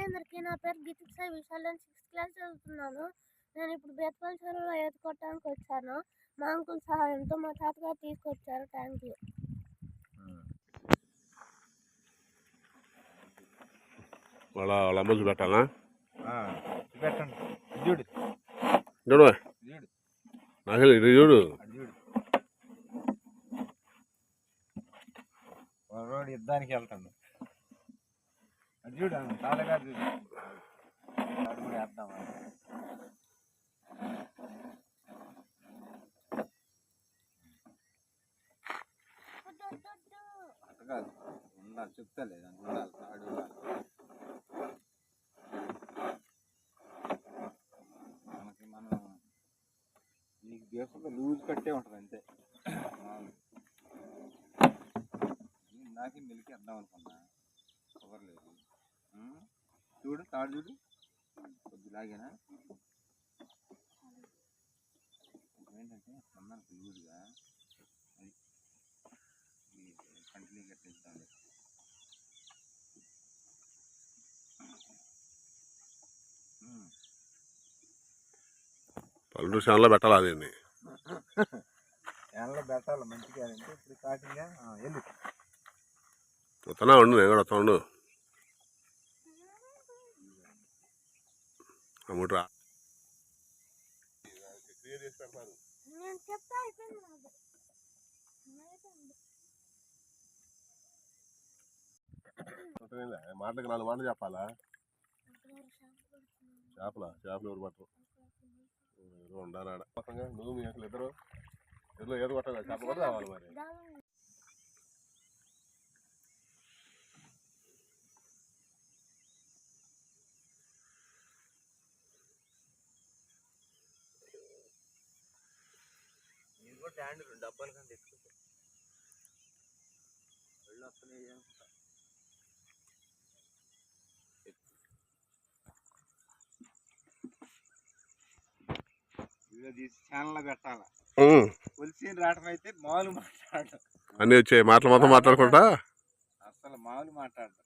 Hi అందరికీ, నా పేరు గీతిక్ సాయి విశాల్. నేను 6th క్లాస్ చదువుతున్నాను. నేను ఇప్పుడు బేత్పల్లి చెరువులో ఈత కొట్టడానికి వచ్చాను. మా అంకుల్ సహాయంతో మా తాతగారు తీసుకొచ్చారు. Thank you. వాళ్ళ అమ్మ చూపెట్టాలా? పెట్టండి. చూడు చూడు నాకు ఇది చూడు. రోడ్ యుద్ధానికి వెళ్తాను. అది చూడు తాతగా చూడు. అది కూడా వేద్దామా? అట్ట కాదు, ఉండాలి చెప్తాలే ఉండాలి. తాడు మనకి మనం నీకు దేశంలో లూజ్ కట్టే ఉంటుంది అంతే. నాకే మెలికి వేద్దాం అనుకున్నా, కుదరలేదు. చూడు తాడు చూడు, కొద్దిలాగేనా ఏంటంటే అన్నానికి లూజ్గా అది కంటిన్యూ కట్టేస్తాను. పల్లెటూరు ఛానల్లో పెట్టాలి. అది ఛానల్లో పెట్టాలి మంచిగా. అంటే ఇప్పుడు స్టార్టింగ్గా వెళ్ళి వస్తున్నా ఉండు, నేను కూడా వస్తా ఉండు. అమ్ముట్రా మాటలకు 4 మాటలు చెప్పాలా? చేపలు ఎవరు పట్టరు ఉండాలి. నువ్వు మీ అసలు ఇద్దరు ఏదో కొట్టాలి, చేపలు కూడా రావాలి. మరి ట్యాండ్ 2 డబ్బాల కంటే ఎక్కువ వెళ్ళి వస్తున్నాయి అనుకుంటా. వీడియో తీసి ఛానల్లో పెట్టాలా? కొలిసి రావడం అయితే మామూలు మాట్లాడడం, అన్నీ వచ్చాయి మాటలు మొత్తం మాట్లాడుకుంటా. అసలు మామూలు మాట్లాడడం.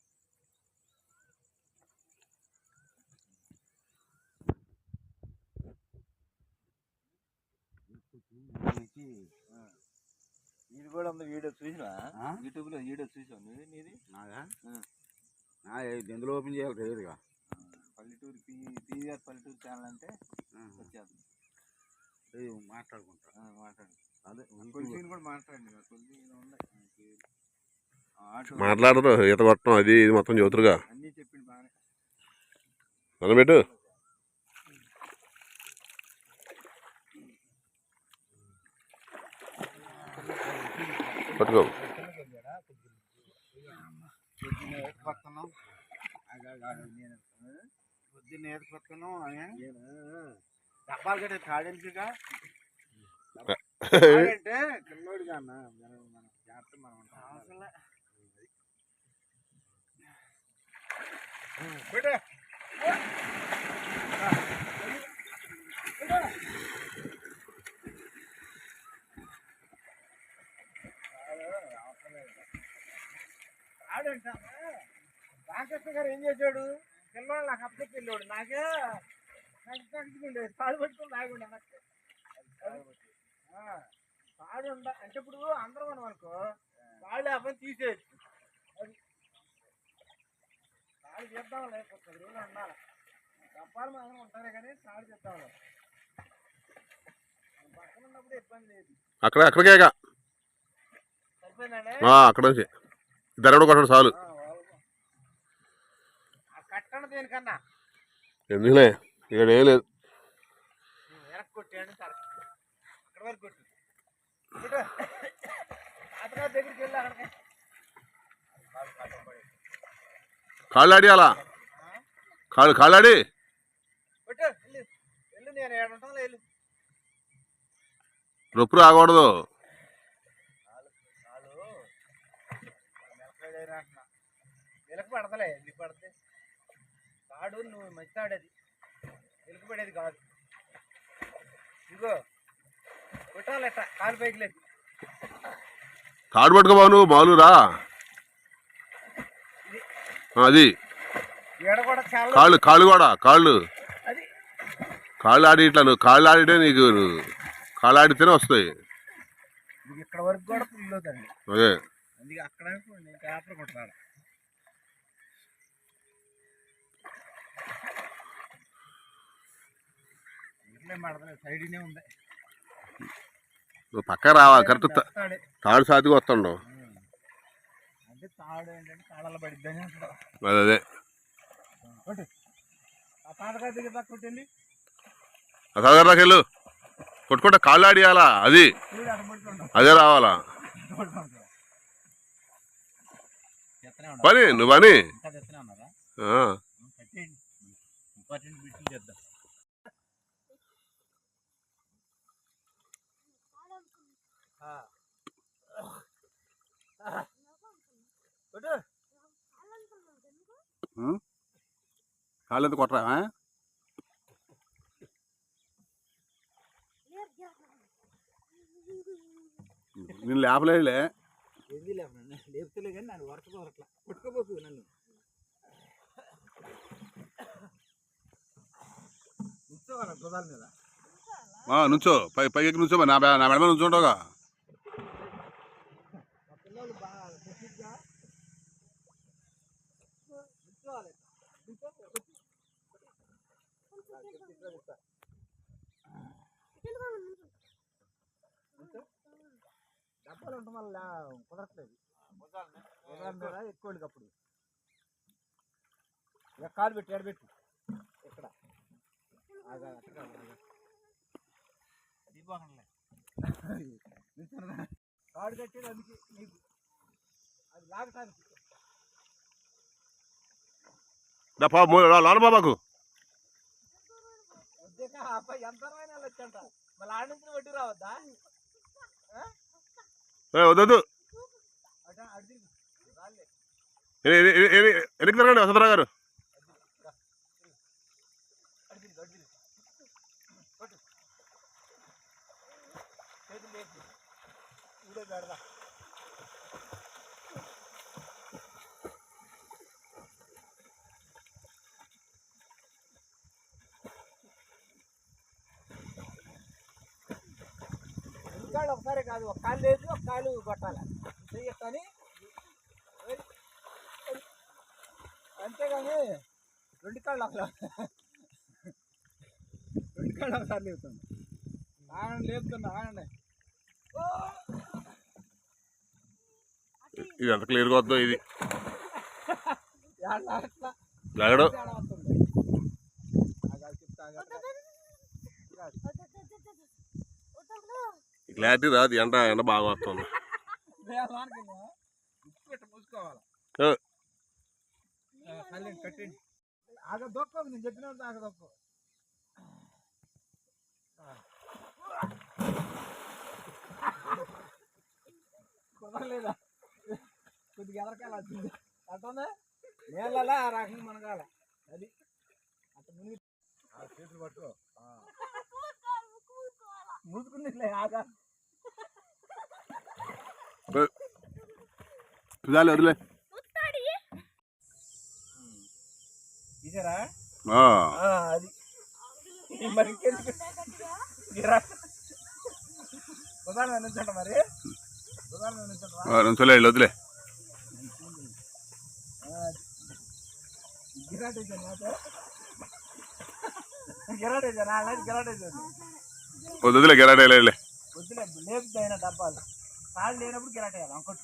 ఇది కూడా ఉంది. వీడియో చూసినా యూట్యూబ్లో వీడియో చూసావు నీది? నాగా ఎందులో ఓపెన్ చేయాలి రేరుగా. పల్లెటూరు పీవీఆర్ పల్లెటూరు ఛానల్ అంటే వచ్చేది. మాట్లాడుకుంటా అదే కొన్ని కూడా మాట్లాడండి. కొన్ని మాట్లాడరు, ఈత కొట్టడం అది ఇది మొత్తం చదువుతురుగా అన్నీ చెప్పింది బాగానే. మొదలుపెట్టు. పట్టుకో. పొద్దున్న ఏది కొత్తను డబ్బాలు కట్టే తాడేంటిగా అంటే పిల్లోడిగా అన్న మనం జాగ్రత్త మనం అసలు ఆడంట. రామకృష్ణ గారు ఏం చేశాడు? పిల్లవాడు నాకు అప్పచెప్పి వెళ్ళాడు. నాకే ఉండేది తాడు పట్టుకుని లాగుండే తాడు ఉండ అంటే ఇప్పుడు అందరం మనం అనుకో తాడు ఆ పని తీసేయచ్చు. అది తాడు చేద్దాం లేకపోతే 10 రోజులు ఉండాలి. డబ్బాలు మాత్రం ఉంటారే కానీ తాడు చేద్దాం. పక్కన ఉన్నప్పుడు ఇబ్బంది లేదు. అక్కడికేగా సరిపోయిందండి. అక్కడ నుంచి ధర కొట్టడం చాలు. కట్టండి దేనికన్నా ఎందుకులే, ఇక్కడ ఏం లేదు. వెనక్కి కొట్టేయండి సార్, అక్కడ వరకు కొట్టు. అతగారి దగ్గరికి వెళ్ళి అక్కడికి కాళ్ళు ఆడియాలా? కాళ్ళు ఆడి కొట్టు. వెళ్ళు నేను 7 ఉంటాను. వెళ్ళు, రొప్పు రాకూడదు. వెనక పడతలే, ఎందుకు పడితే తాడు నువ్వు మంచి తాడేది వెనుక పడేది కాదు. ఇదిగో కొట్టాలట కాలు పైకి లేదు. తాడు పట్టుకోబా నువ్వు మామూలురా. అది ఏడ కూడా కాళ్ళు కాళ్ళు కూడా కాళ్ళు కాళ్ళు ఆడి ఇట్లా నువ్వు కాళ్ళు ఆడితే నీకు కాళ్ళు ఆడితేనే వస్తాయి. ఇక్కడ వరకు కూడా ఫుల్ అవుతుంది. అదే అందుకే అక్కడ పేపర్ కొట్టాలి. సైడ్నే ఉంది. నువ్వు పక్క రావాలి కరెక్ట్ తాడు సాతిగా వస్తుండవు. అంటే తాడు ఏంటంటే తాళాలు పడిద్దని అంటాడు. అదే ఆ తాతగారి దగ్గర దాకా కొట్టండి. సాగర్లోకి వెళ్ళు కొట్టుకుంటా కాళ్ళు ఆడియాలా అది అదే రావాలా పని నువ్వు పని ఇంపార్టెంట్ బిట్లు చేద్దాం. కాళ్ళు ఎంత కొట్టరా నేను లేపలేదులే. ఏది లేపుతలే కానీ నన్ను వరకపోరట్లా కొట్టుకోపోకు నన్ను. నుంచోవాలా గోదాల మీద నుంచో పైకి నుంచో నా మెడ మీద నుంచుంటావుగా. పిల్లలు బాగా టెక్నిక్గా నుంచోవాలి. డబ్బాలు ఉండటం వల్ల కుదరట్లేదు. మీద ఎక్కువ అప్పుడు ఇక కాలు పెట్టి ఎడబెట్టి ఇక్కడ కాడు కట్టేది అందుకే నీకు అది లాగటానికి. లాలు బాబాకు వద్దేకా అబ్బాయి ఎంత వచ్చంట మళ్ళీ ఆడ నుంచి వడ్డీ రావద్దా? వద్దు ఎనికి తిరగండి వసంతరావు గారు. ఒకసారి కాదు ఒక కాలు లేదు ఒక కాలు కొట్టాలి చెయ్యని అంతేగాని రెండు కాళ్ళు ఒకసారి లేపుతుంది. ఆగండి లేపుతున్నా ఆగండి. ఇది ఎంత క్లియర్గా వద్దో ఇది లాగడు క్లారిటీ రాదు. ఎండ బాగా వస్తుంది. మూసుకోవాలి కట్టండి. ఆగ దొక్కోదు నేను చెప్పిన ఆగ దొక్కో. కుదరలేదా కొద్దిగా ఎదరికాల వచ్చింది అట్టుందా నేలలా ఆ రకంగా మనగాల అది అట్ట మునిగి చేతులు పట్టుకో మూసుకున్నట్లే ఆగా వదిలే ఇదేరా అది మరి ఉదాహరణ నుంచంట మరి ఉదాహరణ నుంచోలే వదిలే గిరాట్ గిరాట్ వద్దులే గిరాటే వద్దులే లేపుతా అయినా డబ్బాలు కాళ్ళు లేనప్పుడు గిరాట్ వేయాలి ఇంకోటి.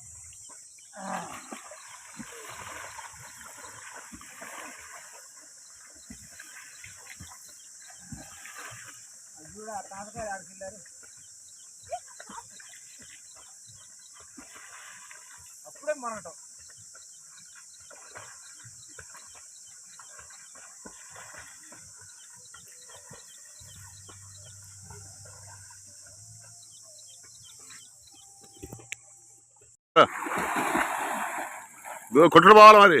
అది కూడా తాతకాయ ఆడుకెళ్ళారు అప్పుడే మొనటం. కొట్టుడు పోవాలి మరి.